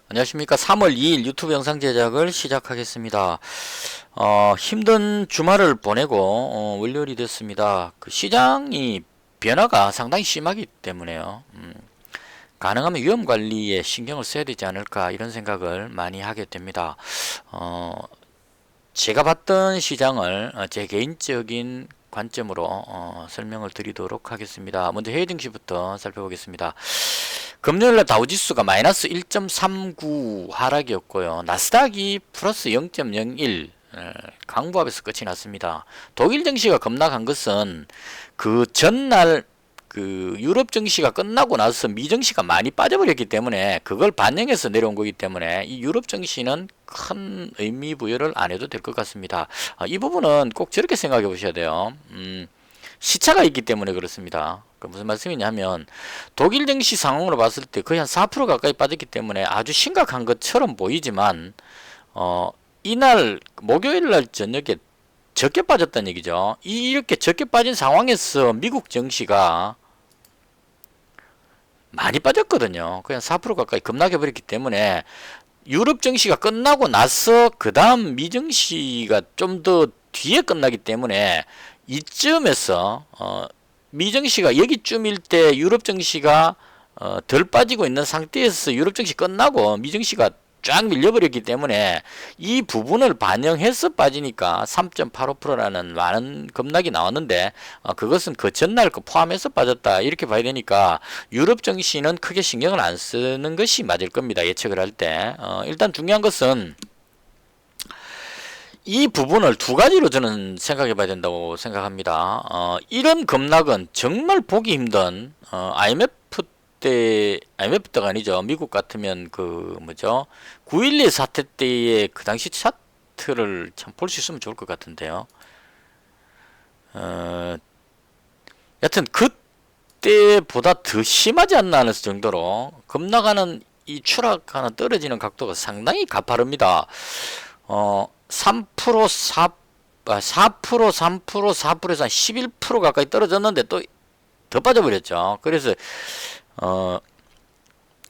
안녕하십니까. 3월 2일 유튜브 영상 제작을 시작하겠습니다. 힘든 주말을 보내고 월요일이 됐습니다. 그 시장이 변화가 상당히 심하기 때문에요. 가능하면 위험 관리에 신경을 써야 되지 않을까 이런 생각을 많이 하게 됩니다. 제가 봤던 시장을 제 개인적인 관점으로 설명을 드리도록 하겠습니다. 먼저 해외 증시부터 살펴보겠습니다. 금요일날 다우지수가 마이너스 1.39 하락이었고요. 나스닥이 플러스 0.01 강보합에서 끝이 났습니다. 독일 증시가 급락한 것은 그 전날 그 유럽 증시가 끝나고 나서 미 증시가 많이 빠져버렸기 때문에 그걸 반영해서 내려온 거기 때문에 이 유럽 증시는 큰 의미 부여를 안 해도 될 것 같습니다. 이 부분은 꼭 저렇게 생각해 보셔야 돼요. 시차가 있기 때문에 그렇습니다. 무슨 말씀이냐면 독일 증시 상황으로 봤을 때 거의 한 4% 가까이 빠졌기 때문에 아주 심각한 것처럼 보이지만 이날 목요일 날 저녁에 적게 빠졌다는 얘기죠. 이렇게 적게 빠진 상황에서 미국 증시가 많이 빠졌거든요. 그냥 4% 가까이 급락해 버렸기 때문에 유럽 증시가 끝나고 나서 그 다음 미 증시가 좀 더 뒤에 끝나기 때문에 이쯤에서 미 증시가 여기쯤일 때 유럽 증시가 덜 빠지고 있는 상태에서 유럽 증시 끝나고 미 증시가 쫙 밀려버렸기 때문에 이 부분을 반영해서 빠지니까 3.85%라는 많은 급락이 나왔는데 그것은 그 전날 거 포함해서 빠졌다 이렇게 봐야 되니까 유럽 증시는 크게 신경을 안 쓰는 것이 맞을 겁니다. 예측을 할 때 일단 중요한 것은 이 부분을 두 가지로 저는 생각해 봐야 된다고 생각합니다. 이런 급락은 정말 보기 힘든 IMF 때가 아니죠. 미국 같으면 그 뭐죠? 9.12 사태 때의 그 당시 차트를 참 볼 수 있으면 좋을 것 같은데요. 여튼 그때보다 더 심하지 않나 하는 정도로 급락하는 이 추락하는 떨어지는 각도가 상당히 가파릅니다. 3% 4% 3% 4%에서 한 11% 가까이 떨어졌는데 또 더 빠져버렸죠. 그래서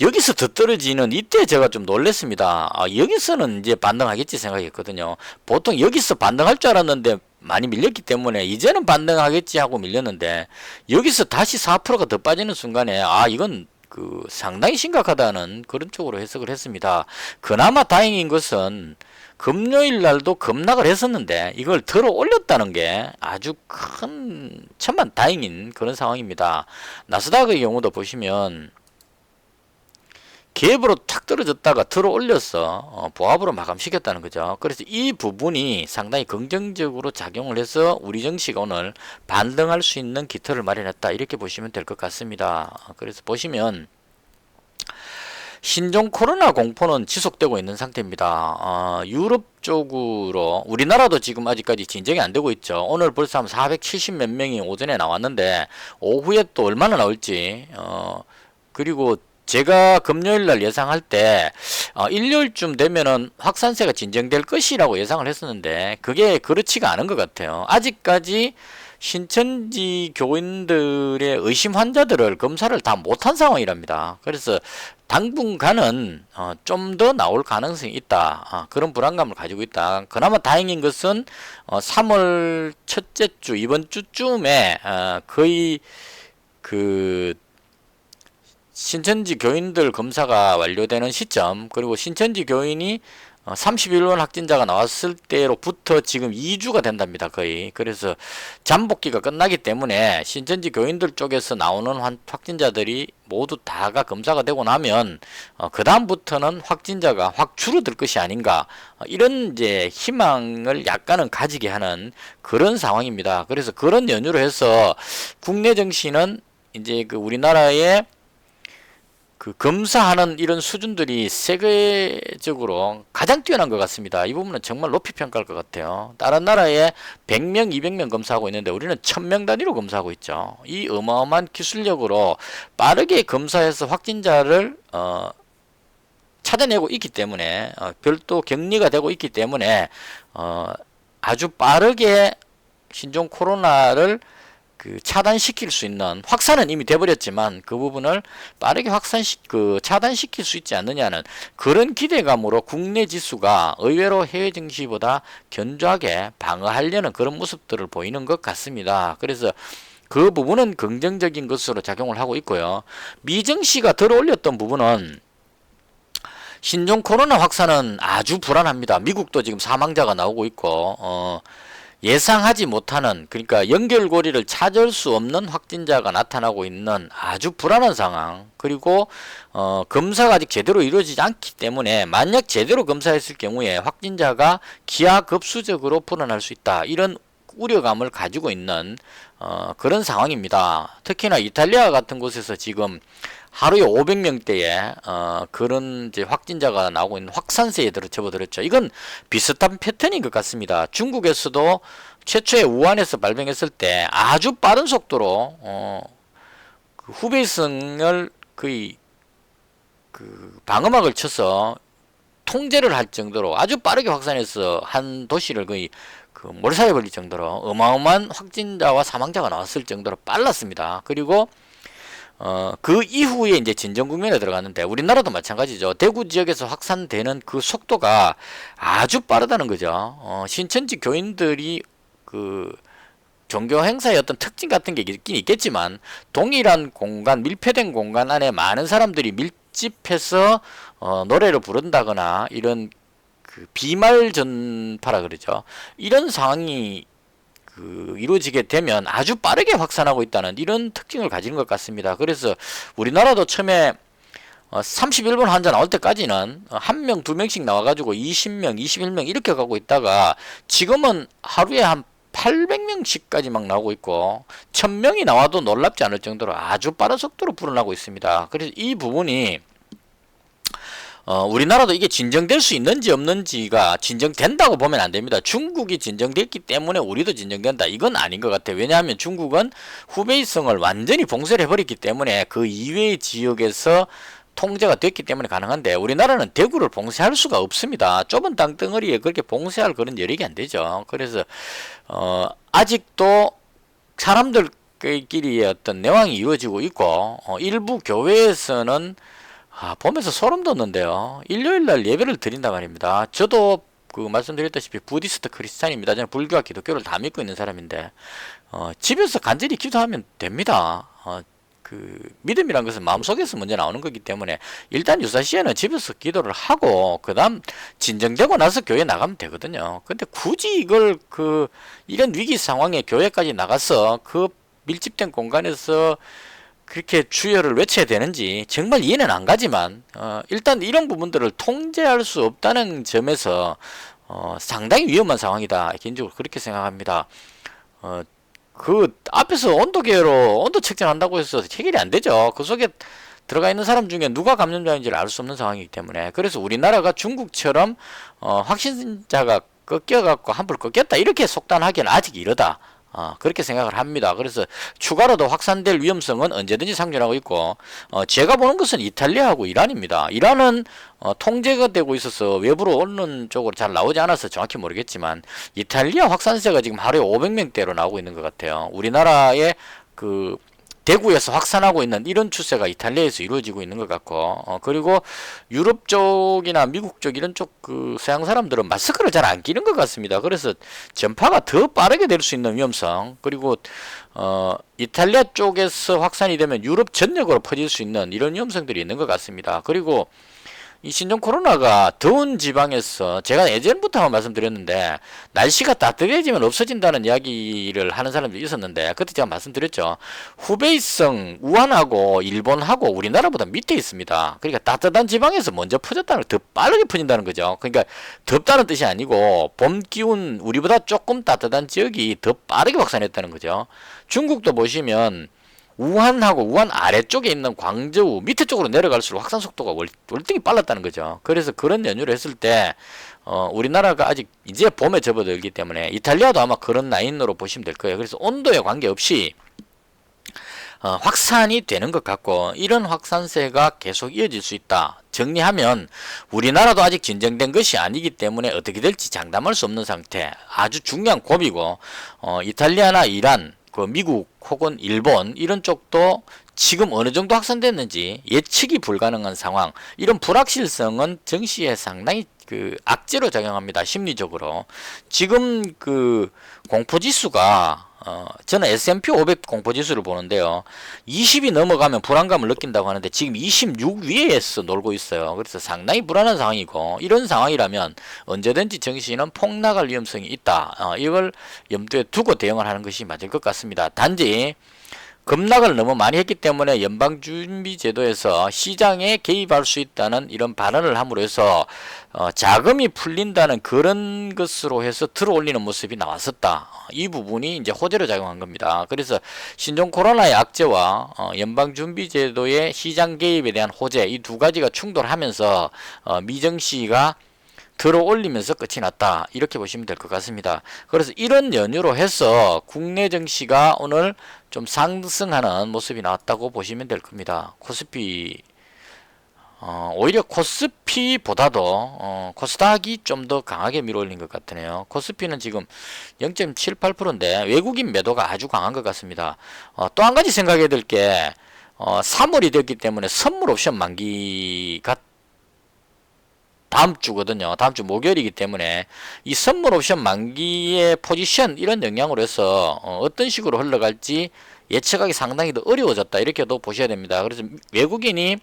여기서 더 떨어지는 이때 제가 좀 놀랐습니다. 여기서는 이제 반등하겠지 생각했거든요. 보통 여기서 반등할 줄 알았는데 많이 밀렸기 때문에 이제는 반등하겠지 하고 밀렸는데 여기서 다시 4%가 더 빠지는 순간에 이건 그 상당히 심각하다는 그런 쪽으로 해석을 했습니다. 그나마 다행인 것은 금요일 날도 급락을 했었는데 이걸 들어 올렸다는 게 아주 큰 천만 다행인 그런 상황입니다. 나스닥의 경우도 보시면 갭으로 탁 떨어졌다가 들어 올려서 보합으로 마감시켰다는 거죠. 그래서 이 부분이 상당히 긍정적으로 작용을 해서 우리 증시가 오늘 반등할 수 있는 기틀을 마련했다 이렇게 보시면 될 것 같습니다. 그래서 보시면 신종 코로나 공포는 지속되고 있는 상태입니다. 유럽 쪽으로 우리나라도 지금 아직까지 진정이 안 되고 있죠. 오늘 벌써 한 470 몇 명이 오전에 나왔는데 오후에 또 얼마나 나올지 그리고 제가 금요일 날 예상할 때 일요일쯤 되면은 확산세가 진정될 것이라고 예상을 했었는데 그게 그렇지가 않은 것 같아요. 아직까지 신천지 교인들의 의심 환자들을 검사를 다 못한 상황이랍니다. 그래서 당분간은 좀 더 나올 가능성이 있다. 그런 불안감을 가지고 있다. 그나마 다행인 것은 3월 첫째 주 이번 주쯤에 거의 그 신천지 교인들 검사가 완료되는 시점 그리고 신천지 교인이 31원 확진자가 나왔을 때로부터 지금 2주가 된답니다. 거의. 그래서 잠복기가 끝나기 때문에 신천지 교인들 쪽에서 나오는 확진자들이 모두 다가 검사가 되고 나면 그 다음부터는 확진자가 확 줄어들 것이 아닌가 이런 이제 희망을 약간은 가지게 하는 그런 상황입니다. 그래서 그런 연유로 해서 국내 증시는 이제 그 우리나라의 그 검사하는 이런 수준들이 세계적으로 가장 뛰어난 것 같습니다. 이 부분은 정말 높이 평가할 것 같아요. 다른 나라에 100명, 200명 검사하고 있는데 우리는 1000명 단위로 검사하고 있죠. 이 어마어마한 기술력으로 빠르게 검사해서 확진자를 찾아내고 있기 때문에 별도 격리가 되고 있기 때문에 아주 빠르게 신종 코로나를 그 차단시킬 수 있는, 확산은 이미 돼버렸지만 그 부분을 빠르게 차단시킬 수 있지 않느냐는 그런 기대감으로 국내 지수가 의외로 해외 증시보다 견조하게 방어하려는 그런 모습들을 보이는 것 같습니다. 그래서 그 부분은 긍정적인 것으로 작용을 하고 있고요. 미증시가 들어올렸던 부분은 신종 코로나 확산은 아주 불안합니다. 미국도 지금 사망자가 나오고 있고 예상하지 못하는, 그러니까 연결고리를 찾을 수 없는 확진자가 나타나고 있는 아주 불안한 상황. 그리고 검사가 아직 제대로 이루어지지 않기 때문에 만약 제대로 검사했을 경우에 확진자가 기하급수적으로 불어날 수 있다, 이런 우려감을 가지고 있는 그런 상황입니다. 특히나 이탈리아 같은 곳에서 지금 하루에 500명대의 그런 이제 확진자가 나오고 있는 확산세에 접어들었죠. 이건 비슷한 패턴인 것 같습니다. 중국에서도 최초에 우한에서 발병했을 때 아주 빠른 속도로 그 후베이성을 거의 그 방어막을 쳐서 통제를 할 정도로 아주 빠르게 확산해서 한 도시를 거의 그 몰살해 버릴 정도로 어마어마한 확진자와 사망자가 나왔을 정도로 빨랐습니다. 그리고 그 이후에 이제 진정 국면에 들어갔는데 우리나라도 마찬가지죠. 대구 지역에서 확산되는 그 속도가 아주 빠르다는 거죠. 신천지 교인들이 그 종교 행사의 어떤 특징 같은 게 있긴 있겠지만 동일한 공간, 밀폐된 공간 안에 많은 사람들이 밀집해서 노래를 부른다거나 이런 그 비말 전파라 그러죠. 이런 상황이 이루어지게 되면 아주 빠르게 확산하고 있다는 이런 특징을 가지는 것 같습니다. 그래서 우리나라도 처음에 31번 환자 나올 때까지는 한 명, 두 명씩 나와가지고 20명, 21명 이렇게 가고 있다가 지금은 하루에 한 800명씩까지 막 나오고 있고 1000명이 나와도 놀랍지 않을 정도로 아주 빠른 속도로 불어나고 있습니다. 그래서 이 부분이 우리나라도 이게 진정될 수 있는지 없는지가 진정된다고 보면 안 됩니다. 중국이 진정됐기 때문에 우리도 진정된다, 이건 아닌 것 같아요. 왜냐하면 중국은 후베이성을 완전히 봉쇄를 해버렸기 때문에 그 이외의 지역에서 통제가 됐기 때문에 가능한데 우리나라는 대구를 봉쇄할 수가 없습니다. 좁은 땅덩어리에 그렇게 봉쇄할 그런 여력이 안 되죠. 그래서 아직도 사람들끼리의 어떤 내왕이 이루어지고 있고 일부 교회에서는 보면서 소름 돋는데요. 일요일날 예배를 드린단 말입니다. 저도 그 말씀드렸다시피 부디스트 크리스찬입니다. 저는 불교와 기독교를 다 믿고 있는 사람인데 집에서 간절히 기도하면 됩니다. 그 믿음이란 것은 마음속에서 먼저 나오는 거기 때문에 일단 유사시에는 집에서 기도를 하고 그 다음 진정되고 나서 교회 나가면 되거든요. 근데 굳이 이걸 이런 위기 상황에 교회까지 나가서 그 밀집된 공간에서 그렇게 주여를 외쳐야 되는지 정말 이해는 안 가지만 일단 이런 부분들을 통제할 수 없다는 점에서 상당히 위험한 상황이다, 개인적으로 그렇게 생각합니다. 그 앞에서 온도계로 온도 측정한다고 해서 해결이 안 되죠. 그 속에 들어가 있는 사람 중에 누가 감염자인지를 알 수 없는 상황이기 때문에. 그래서 우리나라가 중국처럼 확진자가 꺾여갖고 한풀 꺾였다 이렇게 속단하기는 아직 이르다, 그렇게 생각을 합니다. 그래서 추가로도 확산될 위험성은 언제든지 상존하고 있고 제가 보는 것은 이탈리아하고 이란입니다. 이란은 통제가 되고 있어서 외부로 언론 쪽으로 잘 나오지 않아서 정확히 모르겠지만 이탈리아 확산세가 지금 하루에 500명대로 나오고 있는 것 같아요. 우리나라의 대구에서 확산하고 있는 이런 추세가 이탈리아에서 이루어지고 있는 것 같고 그리고 유럽 쪽이나 미국 쪽 이런 쪽 서양 사람들은 마스크를 잘 안 끼는 것 같습니다. 그래서 전파가 더 빠르게 될 수 있는 위험성, 그리고 이탈리아 쪽에서 확산이 되면 유럽 전역으로 퍼질 수 있는 이런 위험성들이 있는 것 같습니다. 그리고 이 신종 코로나가 더운 지방에서 제가 예전부터 말씀드렸는데 날씨가 따뜻해지면 없어진다는 이야기를 하는 사람들이 있었는데 그때 제가 말씀드렸죠. 후베이성 우한하고 일본하고 우리나라보다 밑에 있습니다. 그러니까 따뜻한 지방에서 먼저 퍼졌다는, 더 빠르게 퍼진다는 거죠. 그러니까 덥다는 뜻이 아니고 봄 기운, 우리보다 조금 따뜻한 지역이 더 빠르게 확산했다는 거죠. 중국도 보시면 우한하고 우한 아래쪽에 있는 광저우 밑에 쪽으로 내려갈수록 확산 속도가 월등히 빨랐다는 거죠. 그래서 그런 연유를 했을 때 우리나라가 아직 이제 봄에 접어들기 때문에 이탈리아도 아마 그런 라인으로 보시면 될 거예요. 그래서 온도에 관계없이 확산이 되는 것 같고 이런 확산세가 계속 이어질 수 있다. 정리하면 우리나라도 아직 진정된 것이 아니기 때문에 어떻게 될지 장담할 수 없는 상태, 아주 중요한 고비고 이탈리아나 이란, 그 미국 혹은 일본 이런 쪽도 지금 어느 정도 확산됐는지 예측이 불가능한 상황, 이런 불확실성은 증시에 상당히 그 악재로 작용합니다. 심리적으로. 지금 그 공포지수가 저는 S&P 500 공포지수를 보는데요. 20이 넘어가면 불안감을 느낀다고 하는데 지금 26 위에서 놀고 있어요. 그래서 상당히 불안한 상황이고, 이런 상황이라면 언제든지 증시는 폭락할 위험성이 있다. 이걸 염두에 두고 대응을 하는 것이 맞을 것 같습니다. 단지 급락을 너무 많이 했기 때문에 연방준비제도에서 시장에 개입할 수 있다는 이런 발언을 함으로 해서 자금이 풀린다는 그런 것으로 해서 들어올리는 모습이 나왔었다. 이 부분이 이제 호재로 작용한 겁니다. 그래서 신종 코로나의 악재와 연방준비제도의 시장 개입에 대한 호재, 이 두 가지가 충돌하면서 미증시가 들어 올리면서 끝이 났다, 이렇게 보시면 될 것 같습니다. 그래서 이런 연유로 해서 국내 증시가 오늘 좀 상승하는 모습이 나왔다고 보시면 될 겁니다. 코스피 오히려 코스피보다도 코스닥이 좀 더 강하게 밀어올린 것 같으네요. 코스피는 지금 0.78%인데 외국인 매도가 아주 강한 것 같습니다. 또 한 가지 생각해야 될 게 3월이 됐기 때문에 선물 옵션 만기가 다음 주거든요. 다음 주 목요일이기 때문에 이 선물 옵션 만기의 포지션, 이런 영향으로 해서 어떤 식으로 흘러갈지 예측하기 상당히 더 어려워졌다, 이렇게도 보셔야 됩니다. 그래서 외국인이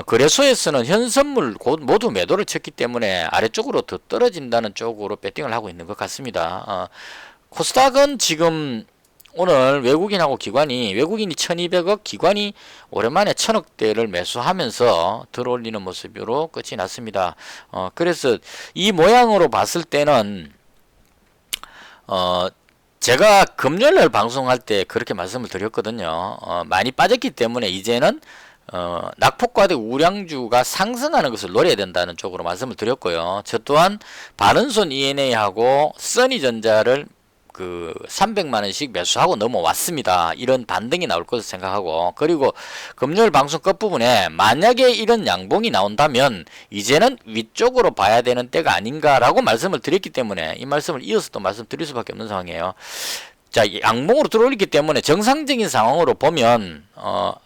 거래소에서는 현 선물 모두 매도를 쳤기 때문에 아래쪽으로 더 떨어진다는 쪽으로 배팅을 하고 있는 것 같습니다. 코스닥은 지금 오늘 외국인이 1200억, 기관이 오랜만에 1000억대를 매수하면서 들어올리는 모습으로 끝이 났습니다. 그래서 이 모양으로 봤을 때는 제가 금요일날 방송할 때 그렇게 말씀을 드렸거든요. 많이 빠졌기 때문에 이제는 낙폭과대 우량주가 상승하는 것을 노려야 된다는 쪽으로 말씀을 드렸고요. 저 또한 바른손 ENA하고 써니전자를 300만원씩 매수하고 넘어왔습니다. 이런 반등이 나올 것을 생각하고, 그리고 금요일 방송 끝부분에 만약에 이런 양봉이 나온다면 이제는 위쪽으로 봐야 되는 때가 아닌가라고 말씀을 드렸기 때문에 이 말씀을 이어서 또 말씀드릴 수밖에 없는 상황이에요. 자, 양봉으로 들어올리기 때문에 정상적인 상황으로 보면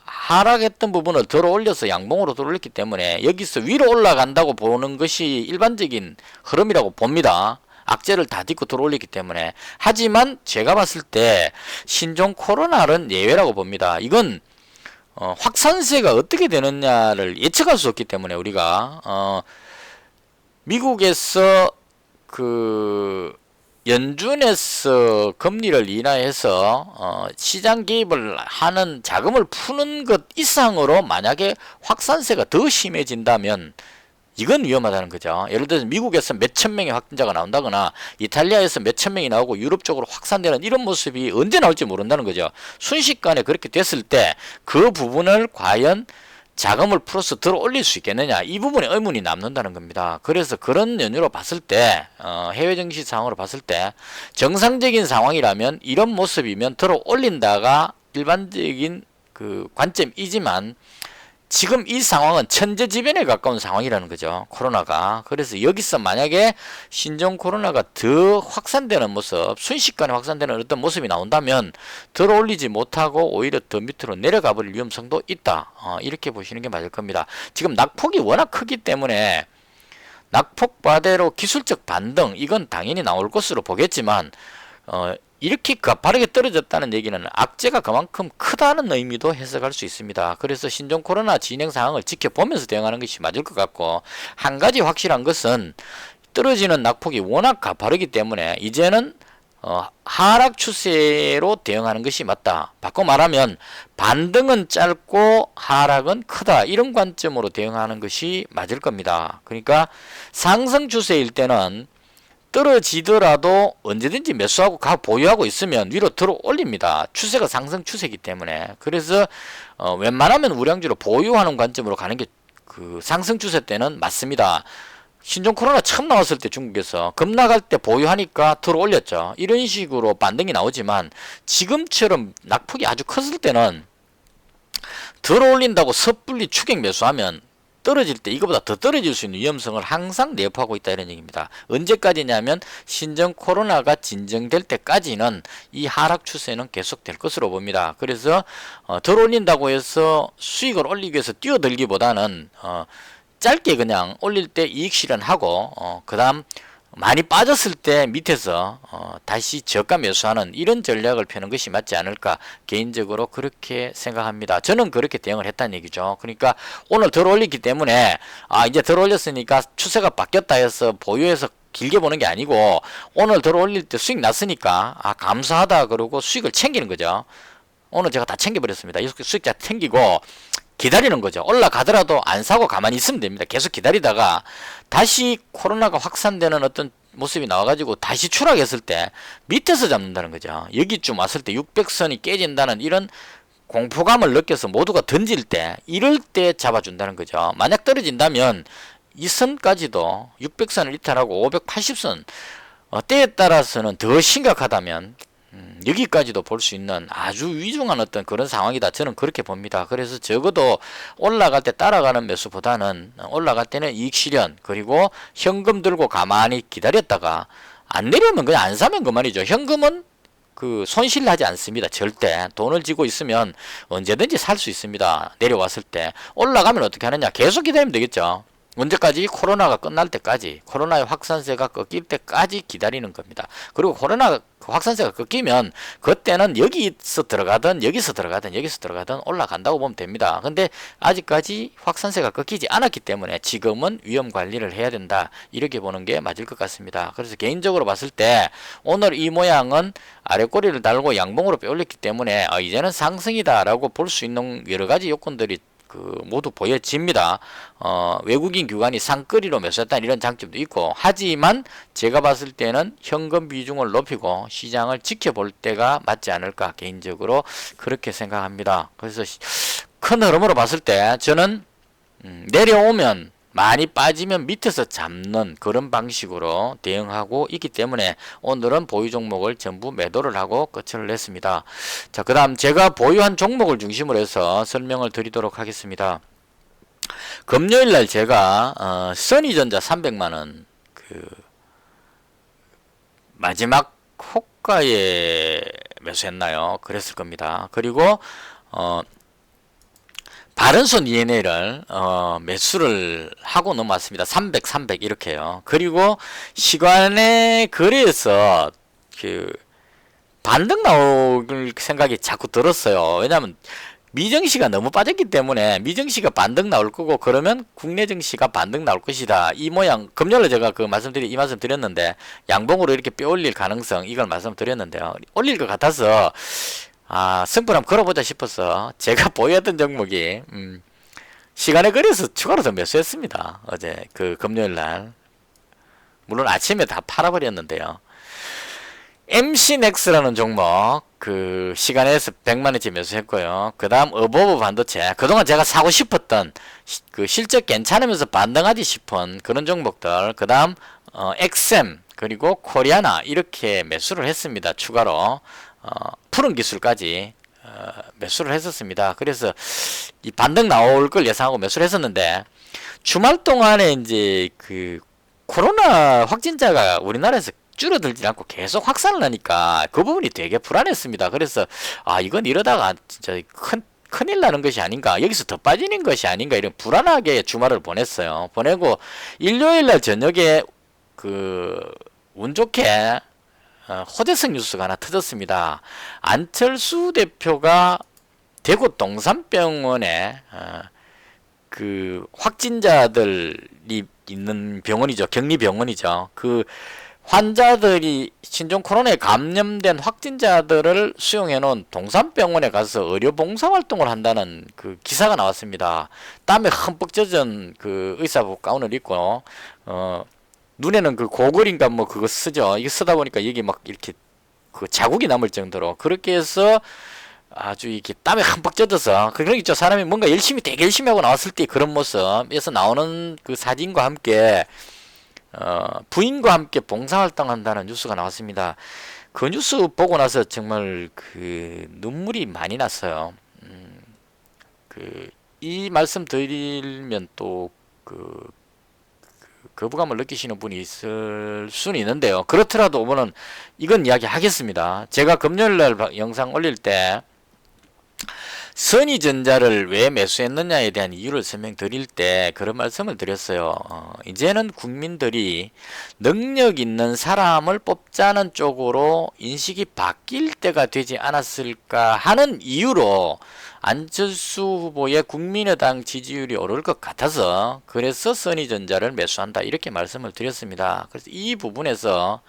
하락했던 부분을 들어 올려서 양봉으로 들어올렸기 때문에 여기서 위로 올라간다고 보는 것이 일반적인 흐름이라고 봅니다. 악재를 다 딛고 들어올리기 때문에. 하지만 제가 봤을 때 신종 코로나는 예외라고 봅니다. 이건 확산세가 어떻게 되느냐를 예측할 수 없기 때문에 우리가 미국에서 연준에서 금리를 인하해서 시장 개입을 하는 자금을 푸는 것 이상으로 만약에 확산세가 더 심해진다면 이건 위험하다는 거죠. 예를 들어서 미국에서 몇천 명의 확진자가 나온다거나 이탈리아에서 몇천 명이 나오고 유럽 쪽으로 확산되는 이런 모습이 언제 나올지 모른다는 거죠. 순식간에 그렇게 됐을 때 그 부분을 과연 자금을 풀어서 들어 올릴 수 있겠느냐, 이 부분에 의문이 남는다는 겁니다. 그래서 그런 연유로 봤을 때 해외 증시 상황으로 봤을 때 정상적인 상황이라면 이런 모습이면 들어 올린다가 일반적인 관점이지만 지금 이 상황은 천재지변에 가까운 상황이라는 거죠. 코로나가. 그래서 여기서 만약에 신종 코로나가 더 확산되는 모습, 순식간에 확산되는 어떤 모습이 나온다면 들어올리지 못하고 오히려 더 밑으로 내려가 버릴 위험성도 있다. 이렇게 보시는 게 맞을 겁니다. 지금 낙폭이 워낙 크기 때문에 낙폭바대로 기술적 반등, 이건 당연히 나올 것으로 보겠지만 이렇게 가파르게 떨어졌다는 얘기는 악재가 그만큼 크다는 의미도 해석할 수 있습니다. 그래서 신종 코로나 진행 상황을 지켜보면서 대응하는 것이 맞을 것 같고, 한 가지 확실한 것은 떨어지는 낙폭이 워낙 가파르기 때문에 이제는 하락 추세로 대응하는 것이 맞다. 바꿔 말하면 반등은 짧고 하락은 크다, 이런 관점으로 대응하는 것이 맞을 겁니다. 그러니까 상승 추세일 때는 떨어지더라도 언제든지 매수하고 보유하고 있으면 위로 들어 올립니다. 추세가 상승 추세이기 때문에. 그래서 웬만하면 우량주로 보유하는 관점으로 가는 게 상승 추세 때는 맞습니다. 신종 코로나 처음 나왔을 때 중국에서 급락할 때 보유하니까 들어 올렸죠. 이런 식으로 반등이 나오지만 지금처럼 낙폭이 아주 컸을 때는 들어 올린다고 섣불리 추격 매수하면 떨어질 때 이거보다 더 떨어질 수 있는 위험성을 항상 내포하고 있다 이런 얘기입니다. 언제까지냐면 신종 코로나가 진정될 때까지는 이 하락 추세는 계속될 것으로 봅니다. 그래서 덜 올린다고 해서 수익을 올리기 위해서 뛰어들기보다는 짧게 그냥 올릴 때 이익 실현하고 그 다음 많이 빠졌을 때 밑에서 다시 저가 매수하는 이런 전략을 펴는 것이 맞지 않을까 개인적으로 그렇게 생각합니다. 저는 그렇게 대응을 했다는 얘기죠. 그러니까 오늘 덜 올렸기 때문에 이제 덜 올렸으니까 추세가 바뀌었다 해서 보유해서 길게 보는 게 아니고 오늘 덜 올릴 때 수익 났으니까 감사하다 그러고 수익을 챙기는 거죠. 오늘 제가 다 챙겨버렸습니다. 이 수익자 챙기고 기다리는 거죠. 올라가더라도 안 사고 가만히 있으면 됩니다. 계속 기다리다가 다시 코로나가 확산되는 어떤 모습이 나와가지고 다시 추락했을 때 밑에서 잡는다는 거죠. 여기쯤 왔을 때 600선이 깨진다는 이런 공포감을 느껴서 모두가 던질 때 이럴 때 잡아준다는 거죠. 만약 떨어진다면 이 선까지도 600선을 이탈하고 580선 때에 따라서는 더 심각하다면 여기까지도 볼 수 있는 아주 위중한 어떤 그런 상황이다. 저는 그렇게 봅니다. 그래서 적어도 올라갈 때 따라가는 매수보다는 올라갈 때는 이익 실현 그리고 현금 들고 가만히 기다렸다가 안 내려오면 그냥 안 사면 그만이죠. 현금은 손실하지 않습니다. 절대 돈을 쥐고 있으면 언제든지 살 수 있습니다. 내려왔을 때 올라가면 어떻게 하느냐 계속 기다리면 되겠죠. 언제까지? 코로나가 끝날 때까지, 코로나의 확산세가 꺾일 때까지 기다리는 겁니다. 그리고 코로나 확산세가 꺾이면 그때는 여기서 들어가든 여기서 들어가든 여기서 들어가든 올라간다고 보면 됩니다. 근데 아직까지 확산세가 꺾이지 않았기 때문에 지금은 위험 관리를 해야 된다 이렇게 보는 게 맞을 것 같습니다. 그래서 개인적으로 봤을 때 오늘 이 모양은 아래 꼬리를 달고 양봉으로 빼올렸기 때문에 이제는 상승이다 라고 볼 수 있는 여러 가지 요건들이 모두 보여집니다. 외국인 기관이 상거리로 매수했다는 이런 장점도 있고 하지만 제가 봤을 때는 현금 비중을 높이고 시장을 지켜볼 때가 맞지 않을까 개인적으로 그렇게 생각합니다. 그래서 큰 흐름으로 봤을 때 저는 내려오면 많이 빠지면 밑에서 잡는 그런 방식으로 대응하고 있기 때문에 오늘은 보유 종목을 전부 매도를 하고 끝을 냈습니다. 자, 그 다음 제가 보유한 종목을 중심으로 해서 설명을 드리도록 하겠습니다. 금요일날 제가 써니전자 300만원 마지막 호가에 매수했나요? 그랬을 겁니다. 그리고 바른손 ENA를 매수를 하고 넘어왔습니다. 300 이렇게요. 그리고 시간의 거래에서 반등 나올 생각이 자꾸 들었어요. 왜냐하면 미증시가 너무 빠졌기 때문에 미증시가 반등 나올 거고 그러면 국내 증시가 반등 나올 것이다. 이 모양 금요일에 제가 이 말씀 드렸는데 양봉으로 이렇게 빼올릴 가능성 이걸 말씀드렸는데요. 올릴 것 같아서 승부를 한번 걸어보자 싶어서 제가 보유했던 종목이 시간에 걸려서 추가로 더 매수했습니다. 어제 금요일날 물론 아침에 다 팔아버렸는데요. MC넥스라는 종목 시간에서 100만원치 매수했고요. 그 다음 어버브 반도체 그동안 제가 사고 싶었던 실적 괜찮으면서 반등하지 싶은 그런 종목들 그 다음 엑셈 그리고 코리아나 이렇게 매수를 했습니다. 추가로 푸른 기술까지 매수를 했었습니다. 그래서 이 반등 나올 걸 예상하고 매수를 했었는데 주말 동안에 이제 코로나 확진자가 우리나라에서 줄어들지 않고 계속 확산을 하니까 그 부분이 되게 불안했습니다. 그래서 이건 이러다가 진짜 큰일 나는 것이 아닌가 여기서 더 빠지는 것이 아닌가 이런 불안하게 주말을 보냈어요. 보내고 일요일날 저녁에 운 좋게 호재성 뉴스가 하나 터졌습니다. 안철수 대표가 대구 동산병원에 확진자들이 있는 병원이죠. 격리병원이죠. 환자들이 신종 코로나에 감염된 확진자들을 수용해 놓은 동산병원에 가서 의료 봉사활동을 한다는 기사가 나왔습니다. 땀에 흠뻑 젖은 의사복 가운을 입고 눈에는 고글인가 그거 쓰죠. 이거 쓰다 보니까 여기 막 이렇게 자국이 남을 정도로 그렇게 해서 아주 이렇게 땀에 흠뻑 젖어서 그런 게 있죠. 사람이 뭔가 되게 열심히 하고 나왔을 때 그런 모습에서 나오는 사진과 함께 부인과 함께 봉사활동 한다는 뉴스가 나왔습니다. 그 뉴스 보고 나서 정말 눈물이 많이 났어요. 이 말씀 드리면 또 거부감을 느끼시는 분이 있을 수는 있는데요. 그렇더라도 오늘은 이건 이야기 하겠습니다. 제가 금요일날 영상 올릴 때 선의전자를 왜 매수했느냐에 대한 이유를 설명드릴 때 그런 말씀을 드렸어요. 이제는 국민들이 능력 있는 사람을 뽑자는 쪽으로 인식이 바뀔 때가 되지 않았을까 하는 이유로 안철수 후보의 국민의당 지지율이 오를 것 같아서 그래서 선의전자를 매수한다 이렇게 말씀을 드렸습니다. 그래서 이 부분에서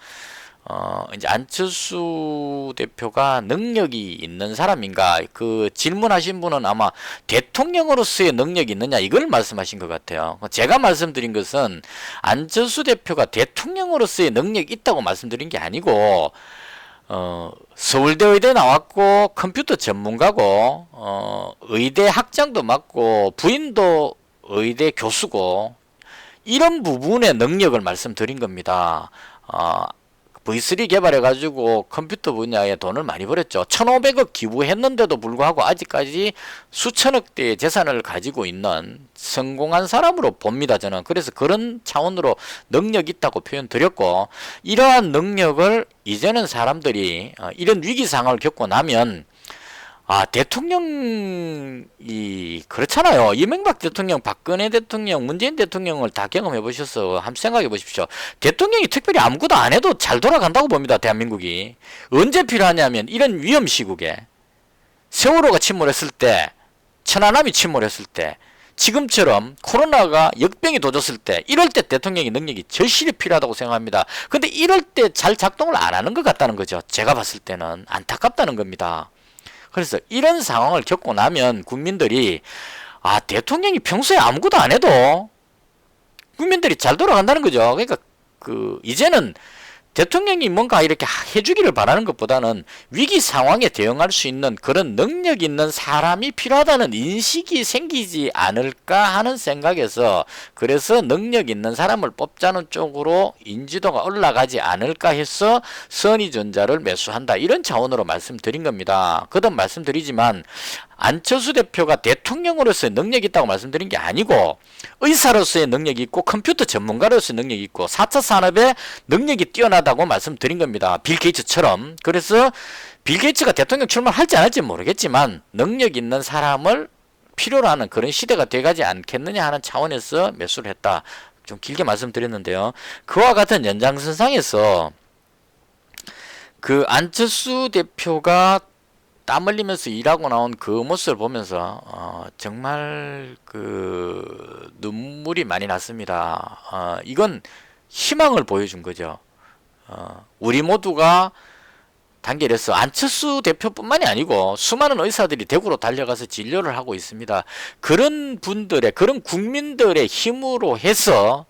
이제 안철수 대표가 능력이 있는 사람인가 그 질문하신 분은 아마 대통령으로서의 능력이 있느냐 이걸 말씀하신 것 같아요. 제가 말씀드린 것은 안철수 대표가 대통령으로서의 능력이 있다고 말씀드린 게 아니고 서울대 의대 나왔고 컴퓨터 전문가고 의대 학장도 맡고 부인도 의대 교수고 이런 부분의 능력을 말씀드린 겁니다. V3 개발해가지고 컴퓨터 분야에 돈을 많이 벌였죠. 1,500억 기부했는데도 불구하고 아직까지 수천억 대의 재산을 가지고 있는 성공한 사람으로 봅니다. 저는. 그래서 그런 차원으로 능력 있다고 표현 드렸고 이러한 능력을 이제는 사람들이 이런 위기 상황을 겪고 나면 대통령이 그렇잖아요. 이명박 대통령, 박근혜 대통령, 문재인 대통령을 다 경험해 보셔서 한번 생각해 보십시오. 대통령이 특별히 아무것도 안 해도 잘 돌아간다고 봅니다. 대한민국이. 언제 필요하냐면 이런 위험 시국에 세월호가 침몰했을 때, 천안함이 침몰했을 때, 지금처럼 코로나가 역병이 도졌을 때 이럴 때 대통령의 능력이 절실히 필요하다고 생각합니다. 근데 이럴 때 잘 작동을 안 하는 것 같다는 거죠. 제가 봤을 때는 안타깝다는 겁니다. 그래서 이런 상황을 겪고 나면 국민들이 대통령이 평소에 아무것도 안 해도 국민들이 잘 돌아간다는 거죠. 그러니까 이제는 대통령이 뭔가 이렇게 해주기를 바라는 것보다는 위기 상황에 대응할 수 있는 그런 능력 있는 사람이 필요하다는 인식이 생기지 않을까 하는 생각에서 그래서 능력 있는 사람을 뽑자는 쪽으로 인지도가 올라가지 않을까 해서 선의전자를 매수한다 이런 차원으로 말씀드린 겁니다. 거듭 말씀드리지만 안철수 대표가 대통령으로서의 능력이 있다고 말씀드린 게 아니고 의사로서의 능력이 있고 컴퓨터 전문가로서의 능력이 있고 4차 산업의 능력이 뛰어나다고 말씀드린 겁니다. 빌 게이츠처럼. 그래서 빌 게이츠가 대통령 출마할지 안 할지 모르겠지만 능력 있는 사람을 필요로 하는 그런 시대가 돼가지 않겠느냐 하는 차원에서 매수를 했다. 좀 길게 말씀드렸는데요. 그와 같은 연장선상에서 그 안철수 대표가 땀 흘리면서 일하고 나온 그 모습을 보면서 정말 눈물이 많이 났습니다. 이건 희망을 보여준 거죠. 우리 모두가 단결해서 안철수 대표뿐만이 아니고 수많은 의사들이 대구로 달려가서 진료를 하고 있습니다. 그런 분들의 그런 국민들의 힘으로 해서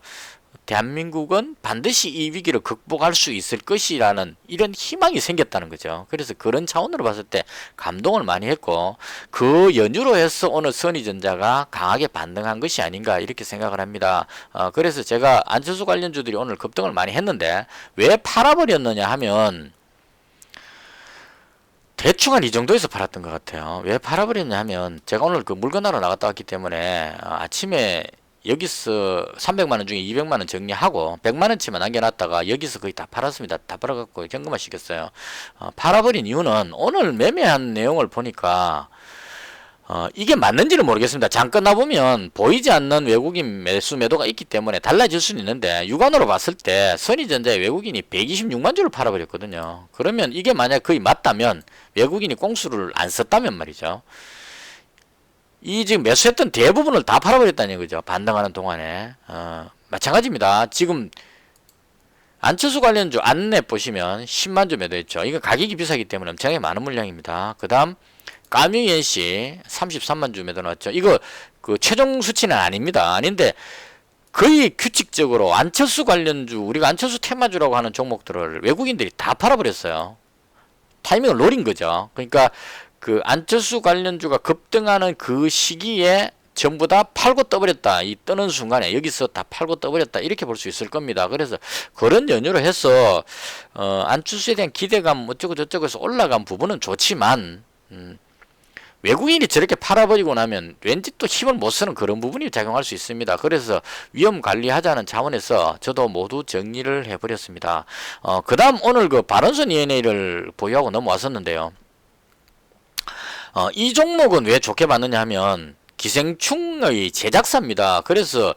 대한민국은 반드시 이 위기를 극복할 수 있을 것이라는 이런 희망이 생겼다는 거죠. 그래서 그런 차원으로 봤을 때 감동을 많이 했고 그 연유로 해서 오늘 선의전자가 강하게 반등한 것이 아닌가 이렇게 생각을 합니다. 그래서 제가 안철수 관련주들이 오늘 급등을 많이 했는데 왜 팔아버렸느냐 하면 대충 한 이 정도에서 팔았던 것 같아요. 왜 팔아버렸냐 하면 제가 오늘 그 물건하러 나갔다 왔기 때문에 아침에 여기서 300만원 중에 200만원 정리하고 100만원치만 남겨놨다가 여기서 거의 다 팔았습니다. 다 팔아갖고 현금화 시켰어요. 팔아버린 이유는 오늘 매매한 내용을 보니까 이게 맞는지는 모르겠습니다. 장 끝나보면 보이지 않는 외국인 매수 매도가 있기 때문에 달라질 수는 있는데 육안으로 봤을 때 선의전자의 외국인이 126만 주를 팔아버렸거든요. 그러면 이게 만약 거의 맞다면 외국인이 꽁수를 안 썼다면 말이죠. 이 지금 매수했던 대부분을 다 팔아버렸다는 거죠. 반등하는 동안에. 마찬가지입니다. 지금 안철수 관련주 안내 보시면 10만 주 매도했죠. 이거 가격이 비싸기 때문에 엄청나게 많은 물량입니다. 그 다음 까뮤엔씨 33만 주 매도 나왔죠. 이거 그 최종 수치는 아닙니다. 아닌데 거의 규칙적으로 안철수 관련주 우리가 안철수 테마주라고 하는 종목들을 외국인들이 다 팔아버렸어요. 타이밍을 노린 거죠. 그러니까 그 안철수 관련주가 급등하는 그 시기에 전부 다 팔고 떠버렸다. 이 뜨는 순간에 여기서 다 팔고 떠버렸다. 이렇게 볼 수 있을 겁니다. 그래서 그런 연유로 해서 안철수에 대한 기대감 어쩌고 저쩌고 해서 올라간 부분은 좋지만 외국인이 저렇게 팔아버리고 나면 왠지 또 힘을 못 쓰는 그런 부분이 작용할 수 있습니다. 그래서 위험 관리하자는 차원에서 저도 모두 정리를 해버렸습니다. 그 다음 오늘 그 바른손 ENA를 보유하고 넘어왔었는데요. 이 종목은 왜 좋게 봤느냐 하면 기생충의 제작사입니다. 그래서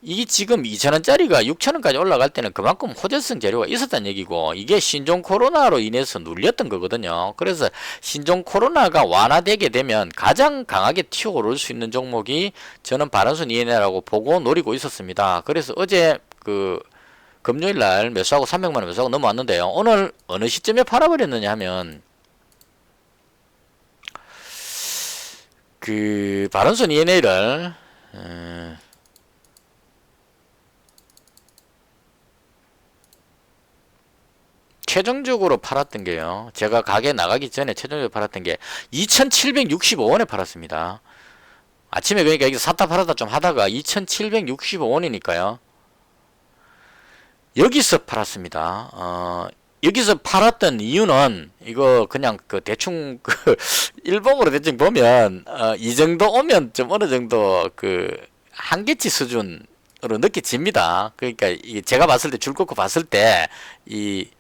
이 지금 2,000원짜리가 6,000원까지 올라갈 때는 그만큼 호재성 재료가 있었다는 얘기고, 이게 신종 코로나로 인해서 눌렸던 거거든요. 그래서 신종 코로나가 완화되게 되면 가장 강하게 튀어오를 수 있는 종목이 저는 바른손 ENA라고 보고 노리고 있었습니다. 그래서 어제 그 금요일 날 매수하고 300만원 매수하고 넘어왔는데요. 오늘 어느 시점에 팔아버렸느냐 하면 그 바른손 ENA를 최종적으로 팔았던 게요. 제가 가게 나가기 전에 최종적으로 팔았던 게 2,765원에 팔았습니다. 아침에 그러니까 여기 샀다 팔았다 좀 하다가 2,765원이니까요. 여기서 팔았습니다. 여기서 팔았던 이유는 이거 그냥 그 대충 그 일봉으로 대충 보면 이 정도 오면 좀 어느 정도 그 한계치 수준으로 느껴집니다. 그러니까 이 제가 봤을 때 줄 긋고 봤을 때 이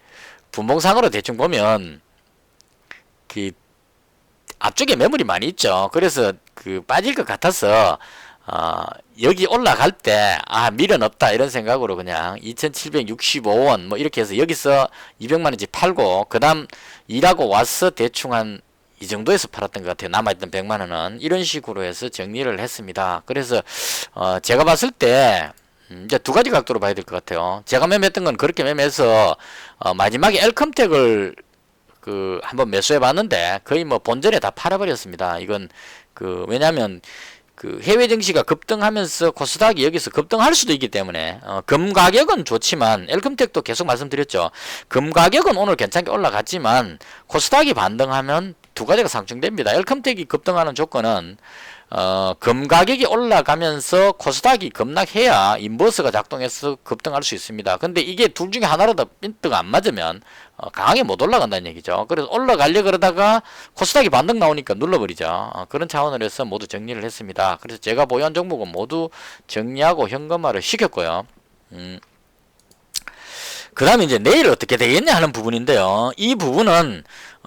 분봉상으로 대충 보면 그 앞쪽에 매물이 많이 있죠. 그래서 그 빠질 것 같아서 여기 올라갈 때 미련 없다 이런 생각으로 그냥 2,765원 뭐 이렇게 해서 여기서 200만원치 팔고 그 다음 일하고 와서 대충 한 이 정도에서 팔았던 것 같아요. 남아있던 100만원은 이런 식으로 해서 정리를 했습니다. 그래서 제가 봤을 때 이제 두 가지 각도로 봐야 될 것 같아요. 제가 매매했던 건 그렇게 매매해서 마지막에 엘컴텍을 그 한번 매수해 봤는데 거의 뭐 본전에 다 팔아버렸습니다. 이건 그 왜냐하면 그 해외 증시가 급등하면서 코스닥이 여기서 급등할 수도 있기 때문에 금 가격은 좋지만 엘컴텍도 계속 말씀드렸죠. 금 가격은 오늘 괜찮게 올라갔지만 코스닥이 반등하면 두 가지가 상충됩니다. 엘컴텍이 급등하는 조건은 금 가격이 올라가면서 코스닥이 급락해야 인버스가 작동해서 급등할 수 있습니다. 근데 이게 둘 중에 하나라도 빈트가 안 맞으면 강하게 못 올라간다는 얘기죠. 그래서 올라가려 그러다가 코스닥이 반등 나오니까 눌러버리죠. 그런 차원으로 해서 모두 정리를 했습니다. 그래서 제가 보유한 종목은 모두 정리하고 현금화를 시켰고요. 그 다음에 이제 내일 어떻게 되겠냐 하는 부분인데요. 이 부분은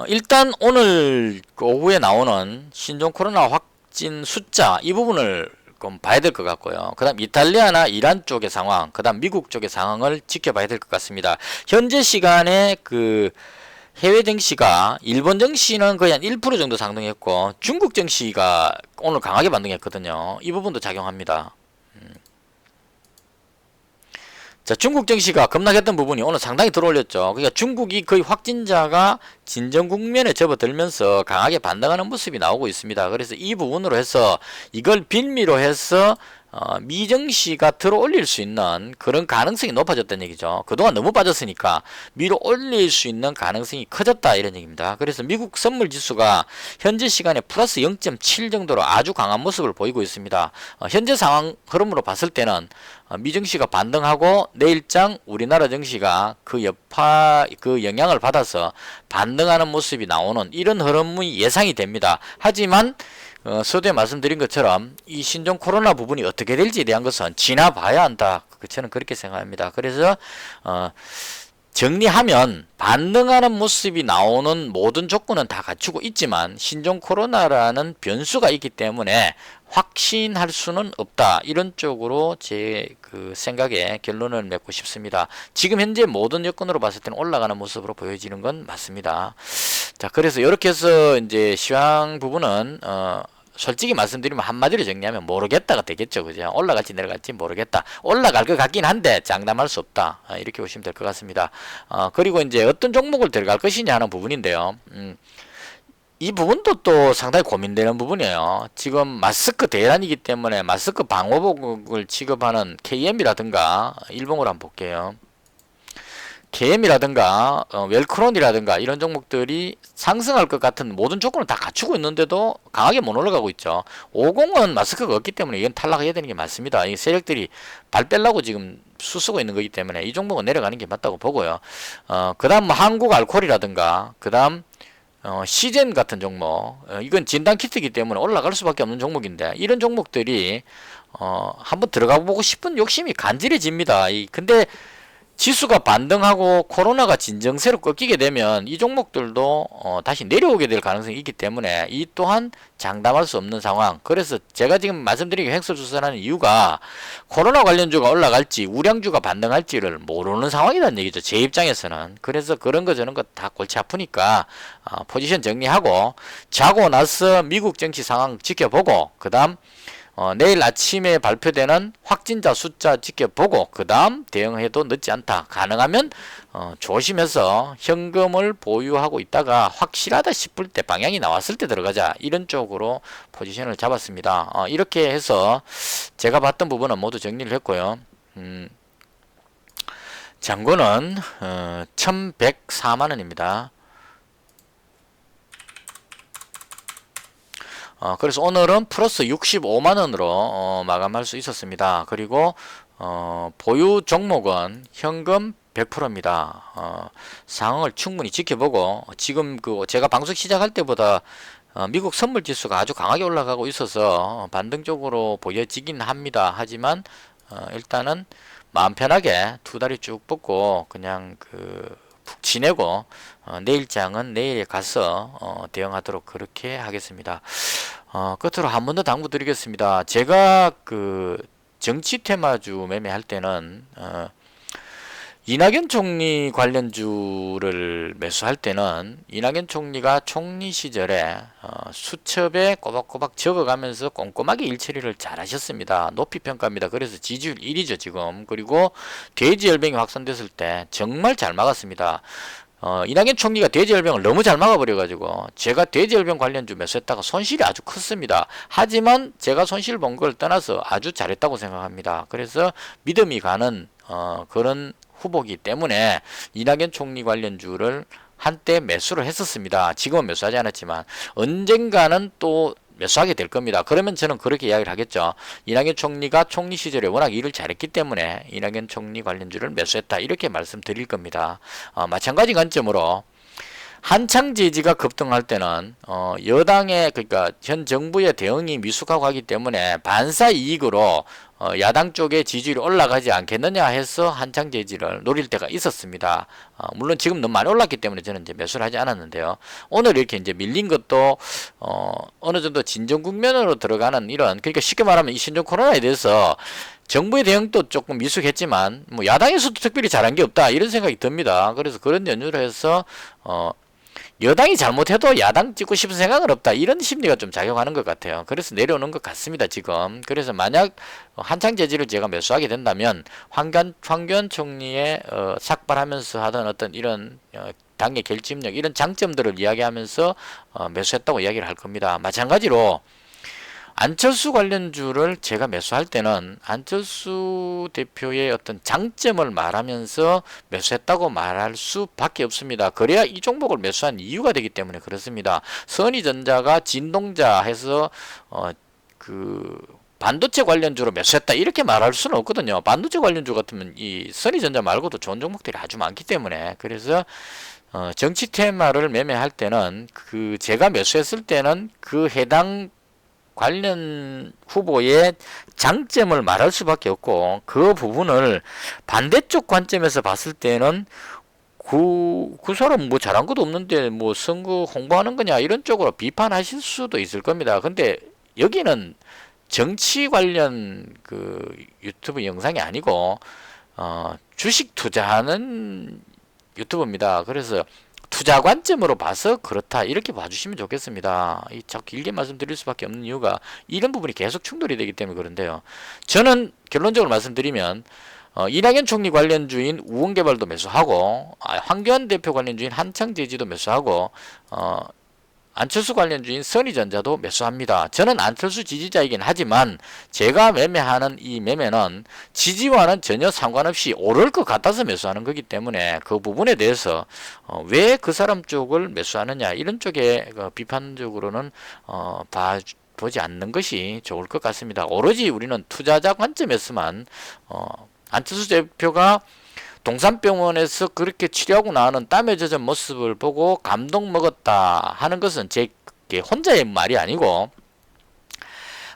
일단 오늘 그 오후에 나오는 신종 코로나 확진 숫자 이 부분을 좀 봐야 될 것 같고요. 그 다음 이탈리아나 이란 쪽의 상황, 그 다음 미국 쪽의 상황을 지켜봐야 될 것 같습니다. 현재 시간에 그 해외 증시가 일본 증시는 거의 한 1% 정도 상승했고 중국 증시가 오늘 강하게 반등했거든요. 이 부분도 작용합니다. 자, 중국 증시가 급락했던 부분이 오늘 상당히 들어올렸죠. 그러니까 중국이 거의 확진자가 진정 국면에 접어들면서 강하게 반등하는 모습이 나오고 있습니다. 그래서 이 부분으로 해서 이걸 빌미로 해서 미증시가 들어 올릴 수 있는 그런 가능성이 높아졌다는 얘기죠. 그동안 너무 빠졌으니까 위로 올릴 수 있는 가능성이 커졌다 이런 얘기입니다. 그래서 미국 선물 지수가 현재 시간에 플러스 0.7 정도로 아주 강한 모습을 보이고 있습니다. 현재 상황 흐름으로 봤을 때는 미증시가 반등하고 내일장 우리나라 증시가 그 여파 그 영향을 받아서 반등하는 모습이 나오는 이런 흐름이 예상이 됩니다. 하지만 서두에 말씀드린 것처럼 이 신종 코로나 부분이 어떻게 될지에 대한 것은 지나봐야 한다. 저는 그렇게 생각합니다. 그래서 정리하면 반등하는 모습이 나오는 모든 조건은 다 갖추고 있지만 신종 코로나라는 변수가 있기 때문에 확신할 수는 없다. 이런 쪽으로 제 그 생각에 결론을 맺고 싶습니다. 지금 현재 모든 여건으로 봤을 때는 올라가는 모습으로 보여지는 건 맞습니다. 자, 그래서 이렇게 해서 이제 시황 부분은 솔직히 말씀드리면 한마디로 정리하면 모르겠다가 되겠죠. 그죠? 올라갈지 내려갈지 모르겠다. 올라갈 것 같긴 한데 장담할 수 없다. 이렇게 보시면 될 것 같습니다. 그리고 이제 어떤 종목을 들어갈 것이냐 하는 부분인데요. 이 부분도 또 상당히 고민되는 부분이에요. 지금 마스크 대란이기 때문에 마스크 방호복을 취급하는 KM이라든가 일봉으로 한번 볼게요. KM이라든가 웰크론이라든가 이런 종목들이 상승할 것 같은 모든 조건을 다 갖추고 있는데도 강하게 못 올라가고 있죠. 50은 마스크가 없기 때문에 이건 탈락해야 되는 게 맞습니다. 이 세력들이 발 빼려고 지금 수쓰고 있는 거기 때문에 이 종목은 내려가는 게 맞다고 보고요. 그 다음 뭐 한국알콜이라든가 그 다음 시젠 같은 종목, 이건 진단 키트이기 때문에 올라갈 수밖에 없는 종목인데 이런 종목들이 한번 들어가 보고 싶은 욕심이 간절해집니다. 근데 지수가 반등하고 코로나가 진정세로 꺾이게 되면 이 종목들도 다시 내려오게 될 가능성이 있기 때문에 이 또한 장담할 수 없는 상황. 그래서 제가 지금 말씀드린 횡설수설하는 이유가 코로나 관련주가 올라갈지 우량주가 반등할지를 모르는 상황이라는 얘기죠. 제 입장에서는. 그래서 그런 거 저런 거 다 골치 아프니까 포지션 정리하고 자고 나서 미국 정치 상황 지켜보고 그 다음 내일 아침에 발표되는 확진자 숫자 지켜보고 그 다음 대응해도 늦지 않다. 가능하면 조심해서 현금을 보유하고 있다가 확실하다 싶을 때 방향이 나왔을 때 들어가자. 이런 쪽으로 포지션을 잡았습니다. 이렇게 해서 제가 봤던 부분은 모두 정리를 했고요. 잔고는 1104만원입니다. 그래서 오늘은 플러스 65만원으로 마감할 수 있었습니다. 그리고 보유 종목은 현금 100%입니다. 상황을 충분히 지켜보고 지금 제가 방송 시작할 때보다 미국 선물 지수가 아주 강하게 올라가고 있어서 반등적으로 보여지긴 합니다. 하지만 일단은 마음 편하게 두 다리 쭉 뻗고 그냥 푹 지내고 내일장은 내일에 가서 대응하도록 그렇게 하겠습니다. 끝으로 한 번 더 당부드리겠습니다. 제가 정치 테마주 매매할 때는 이낙연 총리 관련주를 매수할 때는 이낙연 총리가 총리 시절에 수첩에 꼬박꼬박 적어가면서 꼼꼼하게 일처리를 잘 하셨습니다. 높이 평가합니다. 그래서 지지율 1위죠 지금. 그리고 돼지열병이 확산됐을 때 정말 잘 막았습니다. 이낙연 총리가 돼지열병을 너무 잘 막아버려가지고 제가 돼지열병 관련주 매수했다가 손실이 아주 컸습니다. 하지만 제가 손실 본 걸 떠나서 아주 잘했다고 생각합니다. 그래서 믿음이 가는 그런 후보기 때문에 이낙연 총리 관련주를 한때 매수를 했었습니다. 지금은 매수하지 않았지만 언젠가는 또 매수하게 될 겁니다. 그러면 저는 그렇게 이야기를 하겠죠. 이낙연 총리가 총리 시절에 워낙 일을 잘했기 때문에 이낙연 총리 관련주를 매수했다. 이렇게 말씀드릴 겁니다. 마찬가지 관점으로 한창 지지가 급등할 때는 여당의 그러니까 현 정부의 대응이 미숙하고 하기 때문에 반사 이익으로 야당 쪽의 지지율이 올라가지 않겠느냐 해서 한창 지지를 노릴 때가 있었습니다. 물론 지금 너무 많이 올랐기 때문에 저는 이제 매수를 하지 않았는데요. 오늘 이렇게 이제 밀린 것도 어느 정도 진정 국면으로 들어가는 이런, 그러니까 쉽게 말하면 이 신종 코로나에 대해서 정부의 대응도 조금 미숙했지만 뭐 야당에서도 특별히 잘한 게 없다 이런 생각이 듭니다. 그래서 그런 연유로 해서 여당이 잘못해도 야당 찍고 싶은 생각은 없다 이런 심리가 좀 작용하는 것 같아요. 그래서 내려오는 것 같습니다 지금. 그래서 만약 한창 재지를 제가 매수하게 된다면 황교안 총리의 삭발하면서 하던 어떤 이런 당의 결집력 이런 장점들을 이야기하면서 매수했다고 이야기를 할 겁니다. 마찬가지로 안철수 관련주를 제가 매수할 때는 안철수 대표의 어떤 장점을 말하면서 매수했다고 말할 수밖에 없습니다. 그래야 이 종목을 매수한 이유가 되기 때문에 그렇습니다. 선의전자가 진동자 해서 반도체 관련주로 매수했다 이렇게 말할 수는 없거든요. 반도체 관련주 같으면 이 선의전자 말고도 좋은 종목들이 아주 많기 때문에. 그래서 정치 테마를 매매할 때는 제가 매수했을 때는 해당 관련 후보의 장점을 말할 수밖에 없고 그 부분을 반대쪽 관점에서 봤을 때는 그 사람 뭐 잘한 것도 없는데 뭐 선거 홍보하는 거냐 이런 쪽으로 비판하실 수도 있을 겁니다. 근데 여기는 정치 관련 유튜브 영상이 아니고 주식 투자하는 유튜브입니다. 그래서 투자 관점으로 봐서 그렇다 이렇게 봐주시면 좋겠습니다. 자꾸 길게 말씀드릴 수밖에 없는 이유가 이런 부분이 계속 충돌이 되기 때문에 그런데요. 저는 결론적으로 말씀드리면 이낙연 총리 관련주인 우원개발도 매수하고 황교안 대표 관련주인 한창제지도 매수하고 안철수 관련주인 선의전자도 매수합니다. 저는 안철수 지지자이긴 하지만 제가 매매하는 이 매매는 지지와는 전혀 상관없이 오를 것 같아서 매수하는 거기 때문에 그 부분에 대해서 왜 그 사람 쪽을 매수하느냐 이런 쪽에 비판적으로는 보지 않는 것이 좋을 것 같습니다. 오로지 우리는 투자자 관점에서만 안철수 대표가 동산병원에서 그렇게 치료하고 나는 땀에 젖은 모습을 보고 감동 먹었다 하는 것은 제 혼자의 말이 아니고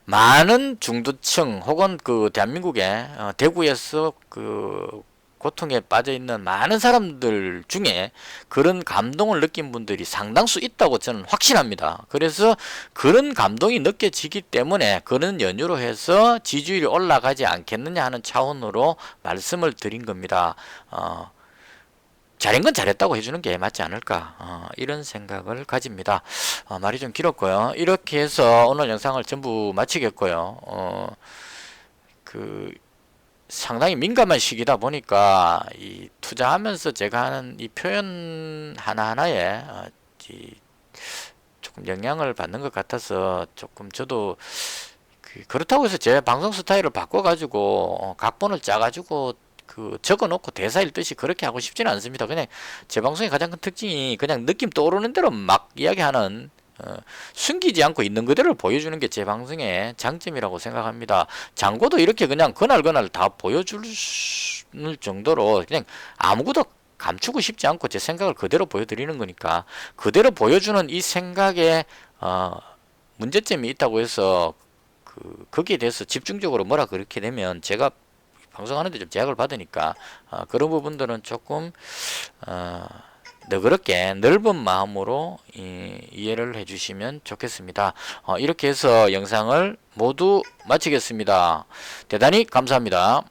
많은 중도층 혹은 그 대한민국의 대구에서 그 고통에 빠져 있는 많은 사람들 중에 그런 감동을 느낀 분들이 상당수 있다고 저는 확신합니다. 그래서 그런 감동이 느껴지기 때문에 그런 연유로 해서 지지율이 올라가지 않겠느냐 하는 차원으로 말씀을 드린 겁니다. 잘한 건 잘했다고 해주는 게 맞지 않을까 이런 생각을 가집니다. 말이 좀 길었고요. 이렇게 해서 오늘 영상을 전부 마치겠고요. 상당히 민감한 시기다 보니까 이 투자하면서 제가 하는 이 표현 하나하나에 조금 영향을 받는 것 같아서 조금 저도 그렇다고 해서 제 방송 스타일을 바꿔가지고 각본을 짜가지고 적어 놓고 대사 읽듯이 그렇게 하고 싶지는 않습니다. 그냥 제 방송의 가장 큰 특징이 그냥 느낌 떠오르는 대로 막 이야기하는 숨기지 않고 있는 그대로 보여주는 게 제 방송의 장점이라고 생각합니다. 장고도 이렇게 그냥 그날 다 보여줄 정도로 그냥 아무것도 감추고 싶지 않고 제 생각을 그대로 보여드리는 거니까 그대로 보여주는 이 생각에 문제점이 있다고 해서 거기에 대해서 집중적으로 뭐라 그렇게 되면 제가 방송하는데 좀 제약을 받으니까 그런 부분들은 조금 너그럽게 넓은 마음으로 이해를 해주시면 좋겠습니다. 이렇게 해서 영상을 모두 마치겠습니다. 대단히 감사합니다.